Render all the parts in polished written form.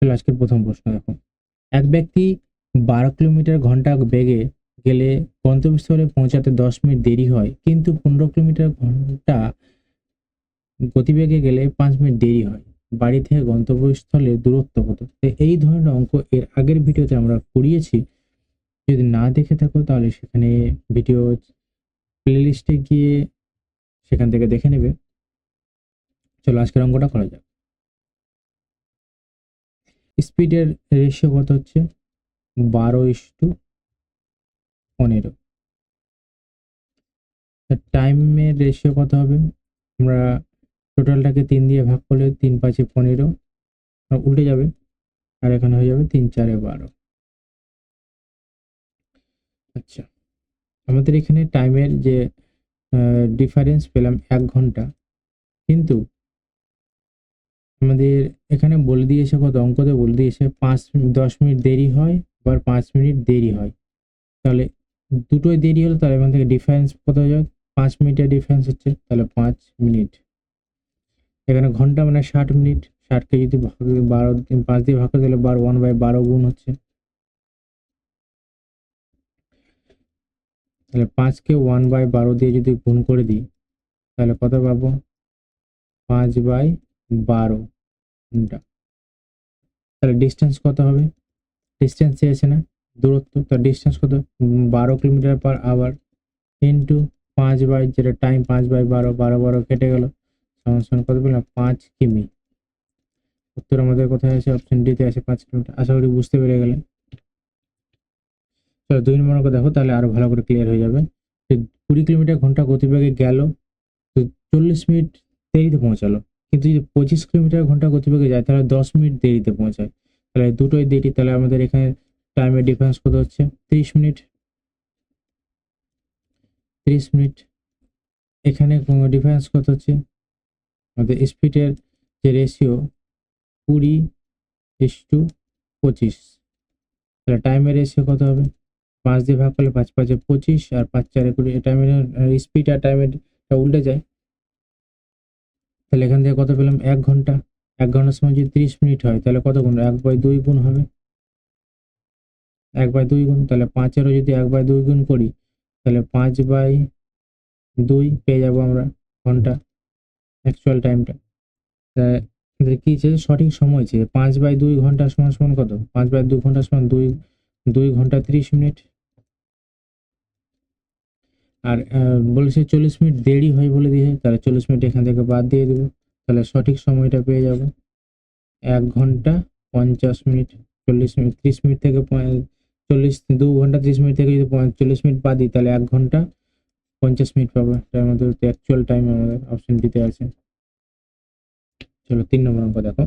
চলো আজকের প্রথম প্রশ্ন দেখো। এক ব্যক্তি 12 কিলোমিটার ঘন্টা বেগে গেলে গন্তব্যস্থলে পৌঁছাতে 10 মিনিট দেরি হয়, কিন্তু 15 কিলোমিটার ঘন্টা গতিবেগে গেলে 5 মিনিট দেরি হয়। বাড়ি থেকে গন্তব্যস্থলের দূরত্ব কত? তো এই ধরনের অঙ্ক এর আগের ভিডিওতে আমরা করিয়েছি। যদি না দেখে থাকো তাহলে সেখানে ভিডিও প্লেলিস্টে গিয়ে সেখান থেকে দেখে নেবে। চলো আজকের অঙ্কটা করা যাক। স্পিডের রেশিও কত হচ্ছে? 12:15। টাইমের রেশিও কত হবে? আমরা টোটালটাকে 3 দিয়ে ভাগ করলে 3 5 15 উল্টে যাবে, আর এখানে হয়ে যাবে 3 4 12। আচ্ছা, আমাদের এখানে টাইমের যে ডিফারেন্স পেলাম 1 ঘন্টা, কিন্তু আমাদের এখানে বলে দিয়েছে কত, অঙ্কতে বলে দিয়েছে 10 মিনিট দেরি হয় আবার 5 মিনিট দেরি হয়। তাহলে দুটোই দেরি হলো, তাহলে এখান থেকে ডিফারেন্স কত হয়ে যাবে? 5 মিনিটের ডিফারেন্স হচ্ছে, তাহলে 5 মিনিট। এখানে ঘন্টা মানে 60 মিনিট, 60কে যদি 5 দিয়ে ভাগ করে দিলে 1/12 গুণ হচ্ছে। তাহলে 5কে 1/12 দিয়ে যদি গুণ করে দিই তাহলে কত পাবো? 5/12 ঘন্টা। তাহলে ডিস্টেন্স কত হবে? ডিস্টেন্স চেয়েছে না, দূরত্ব। তার ডিস্টেন্স কত? 12 কিলোমিটার/আওয়ার ইন্টু 5 যেটা টাইম, 5/12, 12 কেটে গেল, সমান কত পেলাম? 5 কিমি। উত্তর আমাদের কোথায় আছে? অপশন ডিতে আছে, 5 কিলোমিটার। আশা করি বুঝতে পেরে গেলে। চলো 2 নম্বর অঙ্ক দেখো, তাহলে আরো ভালো করে ক্লিয়ার হয়ে যাবে। 20 কিলোমিটার ঘন্টা গতিবেগে গেল, তো 40 মিনিট দেরিতে পৌঁছালো। কিন্তু যদি 25 কিলোমিটার ঘন্টা গতিবেগে যায় তাহলে 10 মিনিট দেরিতে পৌঁছায়। তাহলে দুটোই দেরি, তাহলে আমাদের এখানে টাইমের ডিফারেন্স কত হচ্ছে? 30 মিনিট। 30 মিনিট। এখানে ডিফারেন্স কত হচ্ছে? আমাদের স্পিডের যে রেশিও 20:25, তাহলে টাইমের রেশিও কত হবে? 5 দিয়ে ভাগ করলে 5 5 25 আর 5 4 20। টাইমের স্পিড আর টাইমের উল্টে যায়। তাহলে এখান থেকে কত পেলাম? 1 ঘন্টা। 1 ঘন্টার সময় যদি 30 মিনিট হয় তাহলে কত গুণ? 1/2 গুণ হবে। 1/2 গুণ, তাহলে 5-এরও যদি 1/2 গুণ করি তাহলে 5/2 পেয়ে যাবো আমরা ঘন্টা, অ্যাকচুয়াল টাইমটা। তাহলে কি চেয়েছে? সঠিক সময় চেয়ে। 5/2 ঘন্টা সমান সমান কত? 5/2 ঘন্টা সমান 2 ঘন্টা 30 মিনিট। আর বলেছে 40 মিনিট দেরি হয় বলে দিয়েছে, তাহলে 40 মিনিট এখান থেকে বাদ দিয়ে দেবো। তাহলে সঠিক সময়টা পেয়ে যাবো 1 ঘন্টা 50 মিনিট। 40 মিনিট 30 মিনিট থেকে 2 ঘন্টা 30 মিনিট থেকে যদি 40 মিনিট বাদ দিই তাহলে 1 ঘন্টা 50 মিনিট পাবো। তার মধ্যে অ্যাকচুয়াল টাইম আমাদের অপশন দিতে আছে। চলো 3 নম্বর অঙ্ক দেখো।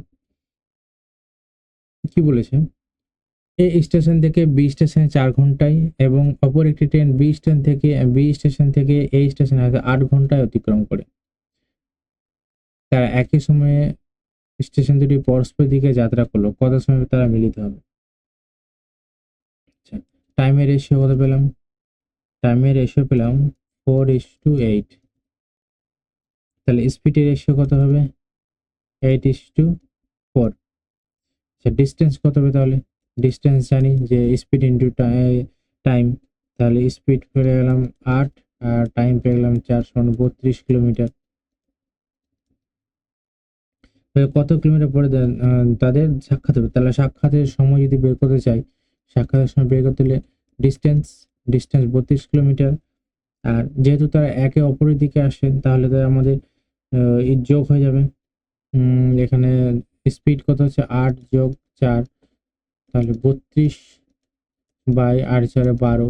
কি বলেছে? এ স্টেশন থেকে বি স্টেশনে 4 ঘন্টায় এবং অপর একটি ট্রেন বি স্টেশন থেকে এই স্টেশনে 8 ঘন্টায় অতিক্রম করে। তারা একই সময়ে স্টেশন দুটি পরস্পর দিকে যাত্রা করলো, কত সময় তারা মিলিত হবে? আচ্ছা, টাইমের রেশিও কত পেলাম? টাইমের রেশিও পেলাম 4:8। তাহলে স্পিডের রেশিও কত হবে? 8:4। আচ্ছা, ডিস্টেন্স কত হবে তাহলে? ডিস্টেন্স জানি যে স্পিড ইন্টু টাইম। তাহলে স্পিড পেয়ে গেলাম 8 আর টাইম পেয়ে গেলাম 4 সমান 32 কিলোমিটার। তাহলে কত কিলোমিটার পরে তাদের সাক্ষাৎ হবে? তাহলে সাক্ষাতের সময় যদি বের করতে চাই, সাক্ষাতের সময় বের করতে হলে ডিস্টেন্স ডিস্টেন্স 32 কিলোমিটার। আর যেহেতু তারা একে অপরের দিকে আসেন তাহলে তো আমাদের যোগ হয়ে যাবে। এখানে স্পিড কত হচ্ছে? 8 যোগ 4, তাহলে 32/8 × 4 = 12।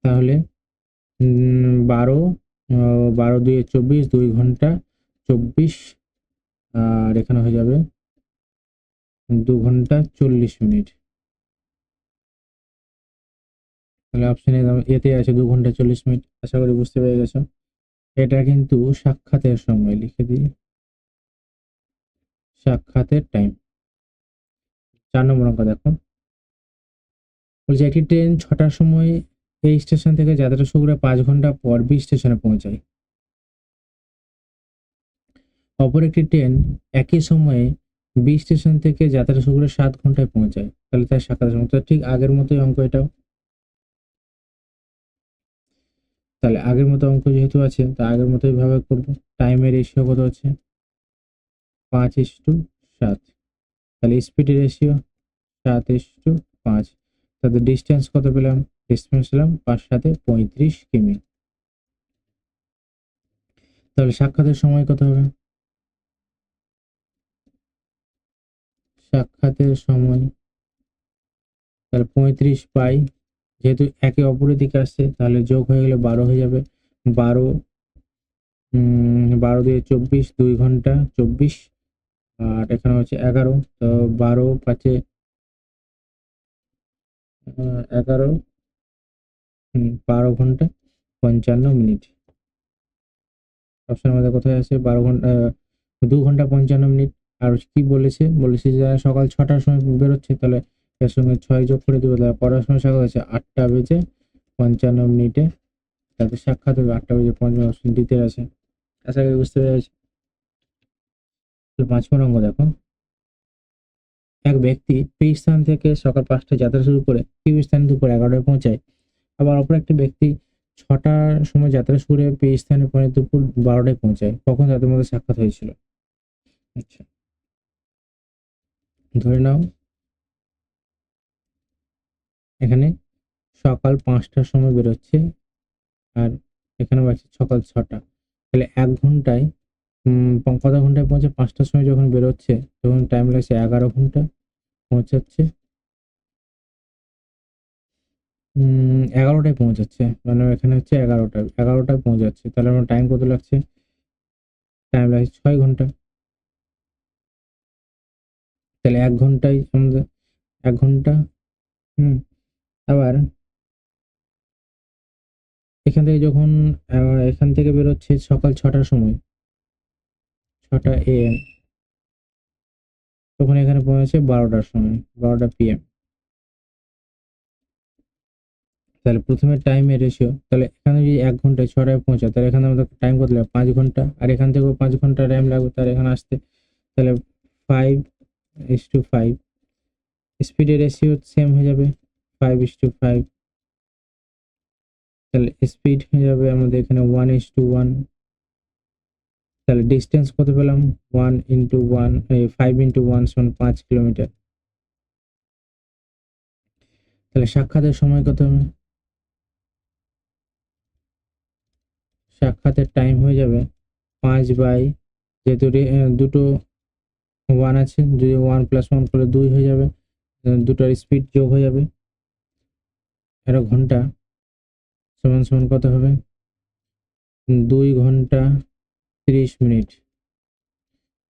তাহলে 12, 12 × 2 = 24, 2 ঘন্টা 24। আর এখানে হয়ে যাবে 2 ঘন্টা 40 মিনিট। তাহলে অপশনে এতে আছে 2 ঘন্টা 40 মিনিট। আশা করি বুঝতে পেরে গেছো। এটা কিন্তু সাক্ষাতের সময়, লিখে দিই সাক্ষাতের টাইম। 4 নম্বর অঙ্ক দেখো। বলছে একটি ট্রেন 6টার সময় এই স্টেশন থেকে যাত্রা শুরু করে 5 ঘন্টা পর বি স্টেশনে পৌঁছায়। অপর একটি ট্রেন একই সময়ে বি স্টেশন থেকে যাত্রা শুরু করে 7 ঘন্টায় পৌঁছায়, তাহলে তার সাক্ষাতের সময় তো ঠিক আগের মতোই অঙ্ক এটাও। তাহলে আগের মতো অঙ্ক যেহেতু আছে তা আগের মতোই ভাবে করবো। টাইমের রেশিও কত হচ্ছে 5:7, তাহলে স্পিডের রেশিও 7:5, তাদের ডিস্টেন্স কত পেলাম, ডিস্টেন্স পেলাম 5×7=35 কিমি। তাহলে সাক্ষাতের সময় কত হবে, সাক্ষাতের সময় তাহলে 35 পাই, যেহেতু একে অপরের দিকে আসছে তাহলে যোগ হয়ে গেলে 12 হয়ে যাবে। 12 12 দিয়ে 24, 2 ঘন্টা 24, আর এখানে হচ্ছে 11, তো 12×5 11, 12 ঘন্টা 55 মিনিট। অপশনের মধ্যে কোথায় আছে 12 ঘন্টা 2 ঘন্টা 55 মিনিট। আর কি বলেছে, বলেছে যে সকাল 6টার সময় বেরোচ্ছে, তাহলে এর সঙ্গে 6 যোগ করে দেবো, তাহলে পড়ার সময় সাক্ষাৎ হচ্ছে 8:55 তাদের সাক্ষাৎ হবে 8:55। অপশন ডিতে আছে। আশা করি বুঝতে পেরেছি। 5 নম্বর অঙ্ক দেখো, এক ব্যক্তি পি স্থান থেকে সকাল 5টায় যাত্রা শুরু করে কিউ স্থানে দুপুর 11টায় পৌঁছায়। আবার অপর একটি ব্যক্তি 6টার সময় যাত্রা শুরু করে পি স্থানে পৌঁছে দুপুর 12টায় পৌঁছায়, কখন তাদের মধ্যে সাক্ষাৎ হয়েছিল। আচ্ছা, ধরে নাও এখানে সকাল 5টার সময় বেরোচ্ছে, আর এখানে বাজছে সকাল 6টা, তাহলে 1 ঘন্টায় কত ঘন্টায় পৌঁছে, 5টার সময় যখন বেরোচ্ছে তখন টাইম লাগছে 11 ঘন্টা, পৌঁছাচ্ছে 11টায় পৌঁছাচ্ছে, মানে এখানে হচ্ছে 11টায় পৌঁছাচ্ছে, তাহলে আমার টাইম কত লাগছে, টাইম লাগছে 6 ঘন্টা। তাহলে 1 ঘন্টায় আমাদের 1 ঘন্টা। হুম আবার এখান থেকে যখন এখান থেকে বেরোচ্ছে সকাল 6টার সময়, 6টা AM, তখন এখানে পৌঁছেছে 12টার সময়, 12টা PM। তাহলে প্রথমে টাইমের রেশিও, তাহলে এখানে যদি 1 ঘন্টায় 6টায় পৌঁছায়, তাহলে এখানে আমাদের টাইম কত লাগবে 5 ঘন্টা, আর এখান থেকেও 5 ঘন্টা টাইম লাগবে তার এখানে আসতে, তাহলে 5:5। স্পিডের রেশিও সেম হয়ে যাবে 5:5, তাহলে স্পিড হয়ে যাবে আমাদের এখানে 1:1। তাহলে ডিস্টেন্স কত পেলাম 1:1, 5:1 = 5 কিলোমিটার। তাহলে সাক্ষাতের সময় কত হবে, সাক্ষাতের টাইম হয়ে যাবে 5 যেহেতু দুটো 1 আছে, যদি 1+1 করে 2 হয়ে যাবে, দুটোর স্পিড যোগ হয়ে যাবে, 11 ঘন্টা সমান সমান কত হবে 2 ঘন্টা 30 মিনিট।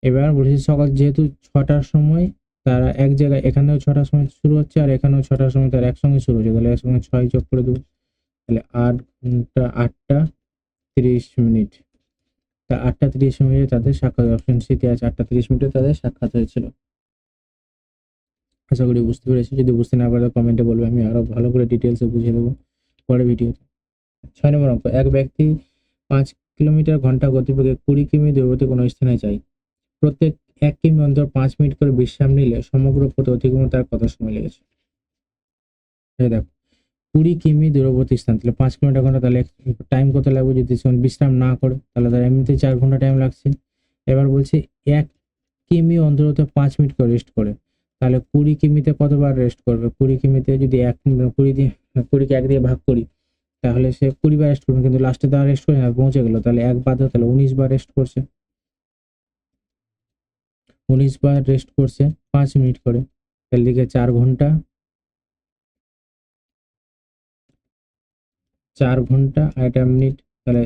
এবার বলেছি সকাল যেহেতু 6টার সময় তারা এক জায়গায়, এখানেও 6টার সময় শুরু হচ্ছে আর এখানেও 6টার সময় তারা একসঙ্গে শুরু হচ্ছে, তাহলে একসঙ্গে 6 যোগ করে দেবো, তাহলে 8 ঘন্টা 8:30 মিনিট। তা 8:30 মিনিটে তাদের সাক্ষাৎ, অপশন সিতে আছে 8:30 মিনিটে তাদের সাক্ষাৎ হয়েছিল। আশা করি বুঝতে পেরেছি, যদি বুঝতে না পারো কমেন্টে বলবে, আমি আরো ভালো করে ডিটেলসে বুঝিয়ে দেবো পরের ভিডিওতে। 6 নম্বর অঙ্ক, এক ব্যক্তি 5 কিলোমিটার ঘন্টা গতিবেগে 20 কিমি দূরবর্তী কোনো স্থানে যায়। প্রত্যেক 1 কিমি অন্তর 5 মিনিট করে বিশ্রাম নিলে সমগ্র পথ অতিক্রমে তার কত সময় লেগেছে। এই দেখো 20 কিমি দূরবর্তী স্থান, তাহলে 5 কিলোমিটার ঘন্টা, তাহলে টাইম কত লাগবে, যদি বিশ্রাম না করে তাহলে তার এমনিতে 4 ঘন্টা টাইম লাগছে। এবার বলছে 1 কিমি অন্তত 5 মিনিট করে রেস্ট করে, তাহলে 20 কিমিতে কতবার রেস্ট করবে, 20 কিমিতে যদি 20কে 1 দিয়ে ভাগ করি তাহলে সে 20 বার রেস্ট করবে, কিন্তু লাস্টে তো আর রেস্ট করে না, পৌঁছে গেল, তাহলে 1 বাদ দাও, তাহলে 19 বার রেস্ট করছে, 19 বার রেস্ট করছে 5 মিনিট করে, তাহলে দিকে 4 ঘন্টা, 4 ঘন্টা আর এটা মিনিট, তাহলে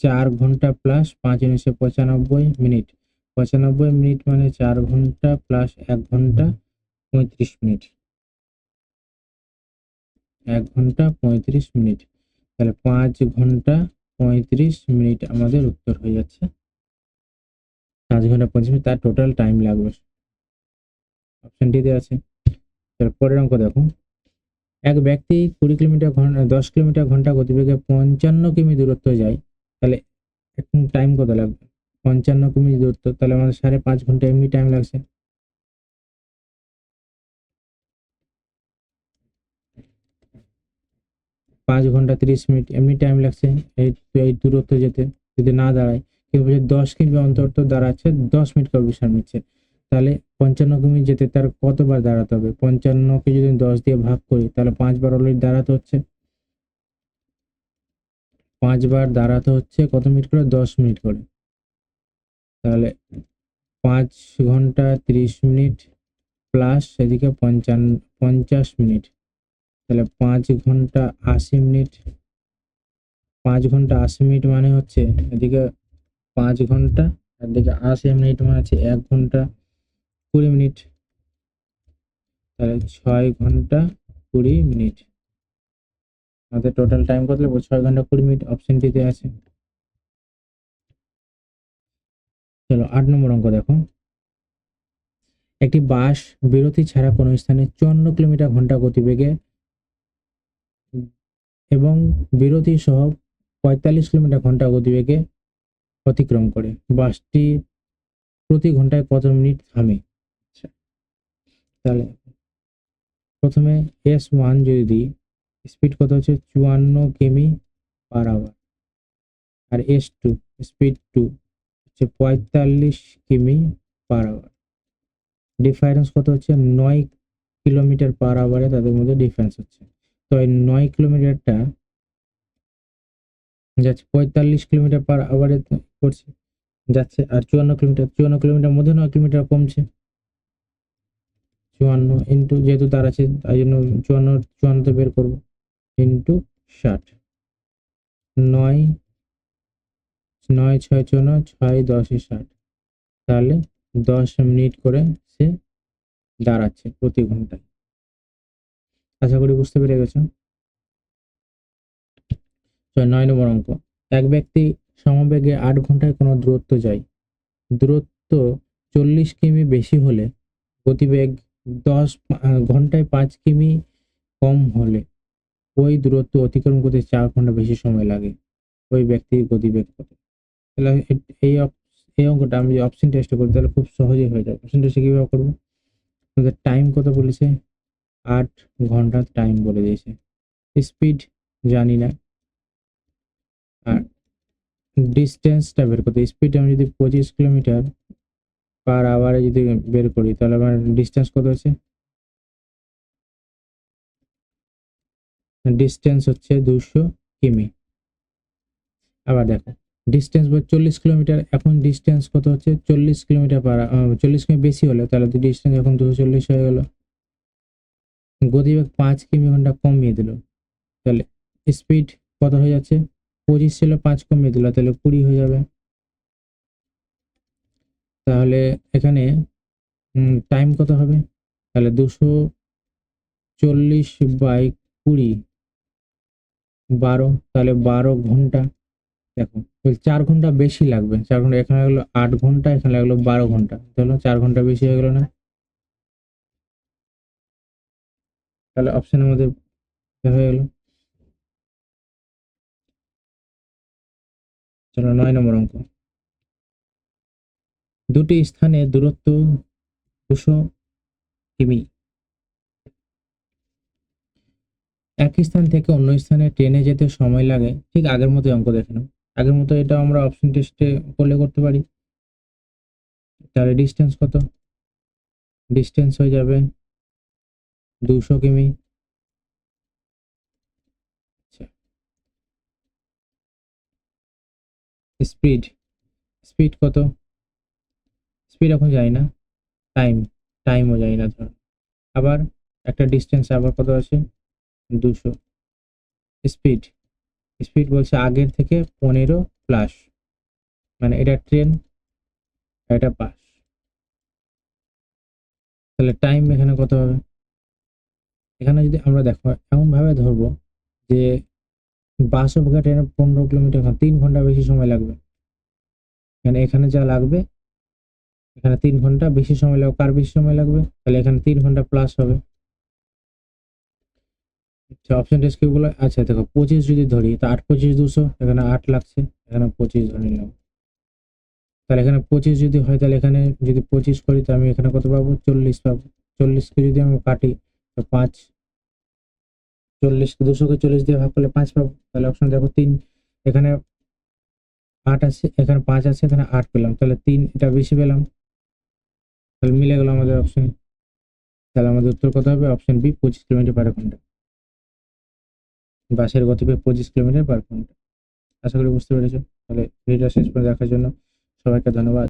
4 ঘন্টা প্লাস 5×9=95 মিনিট, 95 মিনিট মানে 4 ঘন্টা প্লাস 1 ঘন্টা 35 মিনিট, 1 ঘন্টা 35 মিনিট, তাহলে 5 ঘন্টা 35 মিনিট আমাদের উত্তর হয়ে যাচ্ছে। 5 ঘন্টা 35 মিনিট তার টোটাল টাইম লাগবে, অপশন ডিতে আছে। পরের অঙ্ক দেখো, এক ব্যক্তি 10 কিলোমিটার ঘন্টা গতিবেগে 55 কিমি দূরত্ব যায়, তাহলে এখন টাইম কত লাগবে, 55 কিমি দূরত্ব, তাহলে আমাদের 5.5 ঘন্টা এমনি টাইম লাগছে, 5 ঘন্টা 30 মিনিট এমনি টাইম লাগছে এই দূরত্ব যেতে, যদি না দাঁড়ায়। কেউ বলছে 10 কিমি অন্তর তো দাঁড়াচ্ছে, 10 মিনিট করে বিশ্রাম নিচ্ছে, তাহলে 55 কিমি যেতে তার কতবার দাঁড়াতে হবে? 55কে যদি 10 দিয়ে ভাগ করি তাহলে 5 বার অলরেডি দাঁড়াতে হচ্ছে। 5 বার দাঁড়াতে হচ্ছে কত মিনিট করে? 10 মিনিট করে। তাহলে 5 ঘন্টা 30 মিনিট প্লাস এদিকে 50 মিনিট, তাহলে 5 ঘন্টা 80 মিনিট। 5 ঘন্টা 80 মিনিট মানে হচ্ছে এদিকে 5 ঘন্টা, এদিকে 80 মিনিট মানে হচ্ছে 1 ঘন্টা 20 মিনিট, তাহলে 6 ঘন্টা 20 মিনিট। আমাদের টোটাল টাইম কত লাগবে? 6 ঘন্টা 20 মিনিট, অপশন টিতে আছে। চলো 8 নম্বর অঙ্ক দেখো। একটি বাস বিরতি ছাড়া কোনো স্থানে 54 কিলোমিটার ঘন্টা গতিবেগে এবং বিরতি সহ 45 কিলোমিটার ঘন্টা গতিবেগে অতিক্রম করে। বাসটি প্রতি ঘন্টায় কত মিনিট থামে? তাহলে প্রথমে S1 যদি দিই, স্পিড কত হচ্ছে 54 কিমি/আওয়ার, আর S2 স্পিড 2 হচ্ছে 45 কিমি/আওয়ার। ডিফারেন্স কত হচ্ছে? 9 কিলোমিটার/আওয়ারে তাদের মধ্যে ডিফারেন্স হচ্ছে। তো এই 9 কিলোমিটারটা যাচ্ছে 45 কিলোমিটার/আওয়ারে করছে, যাচ্ছে, আর 54 কিলোমিটার মধ্যে 9 কিলোমিটার কমছে। 54 ইন্টু, যেহেতু তার আছে তাই জন্য 54 বের করবো, ইন্টু 60। 9 9 6 54, 6 10 60, তাহলে 10 মিনিট করে সে দাঁড়াচ্ছে প্রতি ঘন্টায়। আশা করি বুঝতে পেরে গেছো। 9 নম্বর অঙ্ক। এক ব্যক্তি সমবেগে 8 ঘন্টায় কোনো দূরত্ব যায়। দূরত্ব 40 কিমি বেশি হলে গতিবেগ 10 ঘন্টায় 5 কিমি কম হলে ওই দূরত্ব অতিক্রম করতে 4 ঘন্টা বেশি সময় লাগে। ওই ব্যক্তির গতিবেগ কত? তাহলে এই অঙ্কটা আমি অপশন টেস্ট করি তাহলে খুব সহজেই হয়ে যাবে। অপশন টেস্টে কিভাবে করবো? আমাদের টাইম কত বলেছে? 8 ঘন্টা টাইম বলে দিয়েছে। স্পিড জানি না, আর ডিস্টেন্সটা বের করতে, স্পিড আমি যদি 25 কিলোমিটার/আওয়ারে যদি বের করি তাহলে আমার ডিস্টেন্স কত আছে? ডিস্টেন্স হচ্ছে 200 কিমি। আবার দেখো ডিস্টেন্স 40 কিলোমিটার, এখন ডিস্টেন্স কত হচ্ছে? 40 কিমি বেশি হলে তাহলে তো ডিস্টেন্স এখন 240 হয়ে গেল। গতিবেগ 5 কিমি/ঘন্টা কমিয়ে দিল, তাহলে স্পিড কত হয়ে যাচ্ছে? 25 ছিল, 5 কমিয়ে দিল, তাহলে 20 হয়ে যাবে। তাহলে এখানে টাইম কত হবে? তাহলে 240/20, 12, তাহলে 12 ঘন্টা। দেখো 4 ঘন্টা বেশি লাগবে, 4 ঘন্টা, এখানে লাগলো 8 ঘন্টা, এখানে লাগলো 12 ঘন্টা, তাহলে 4 ঘন্টা বেশি হয়ে গেল না? তাহলে অপশনের মধ্যে হয়ে গেল। চলো 9 নম্বর অঙ্ক। দুটি স্থানে দূরত্ব 200 কিমি। এক স্থান থেকে অন্য স্থানে ট্রেনে যেতে সময় লাগে, ঠিক আগের মতো অঙ্ক দেখে নাও। আগের মতো এটা আমরা অপশন টেস্টে করলে করতে পারি। তাহলে ডিস্টেন্স কত? ডিস্টেন্স হয়ে যাবে 200 কিমি। আচ্ছা, স্পিড, স্পিড কত? স্পিড এখন যাই না, টাইম, টাইমও যাই না ধর। আবার একটা ডিস্টেন্স আবার কত আছে? 200। স্পিড, স্পিড বলছে আগের থেকে 15 প্লাস, মানে এটা ট্রেন, এটা বাস। তাহলে টাইম এখানে কত হবে? এখানে যদি আমরা দেখো এমন ভাবে ধরবো যে বাস অপেক্ষা ট্রেনে 15 কিলোমিটার, 3 ঘন্টা বেশি সময় লাগবে। মানে এখানে যা লাগবে, এখানে 3 ঘন্টা বেশি সময় লাগবে। কার বেশি সময় লাগবে? তাহলে এখানে 3 ঘন্টা প্লাস হবে। আচ্ছা, অপশন টেস্ট কিগুলো? আচ্ছা দেখো 25 যদি ধরি তো 8 25 200, এখানে 8 লাগছে, এখানে 25 ধরে নিলাম। তাহলে এখানে 25 যদি হয় তাহলে এখানে যদি 25 করি তো আমি এখানে কত পাবো? 40 পাবো। 40কে যদি আমি কাটি তো 5, 200কে 40 দিয়ে ভাগ করলে 5 পাবো। তাহলে অপশন দেখো 3, এখানে 8 আছে, এখানে 5 আছে, এখানে 8 পেলাম, তাহলে 3 এটা বেশি পেলাম, তাহলে মিলে গেল আমাদের অপশন। তাহলে আমাদের উত্তর কত হবে? অপশন বি, 25 কিলোমিটার পার ঘন্টা। বাসের গতিবেগ 25 কিলোমিটার পার ঘন্টা। আশা করি বুঝতে পেরেছো। তাহলে ভিডিওটা শেষ পর্যন্ত দেখার জন্য সবাইকে ধন্যবাদ।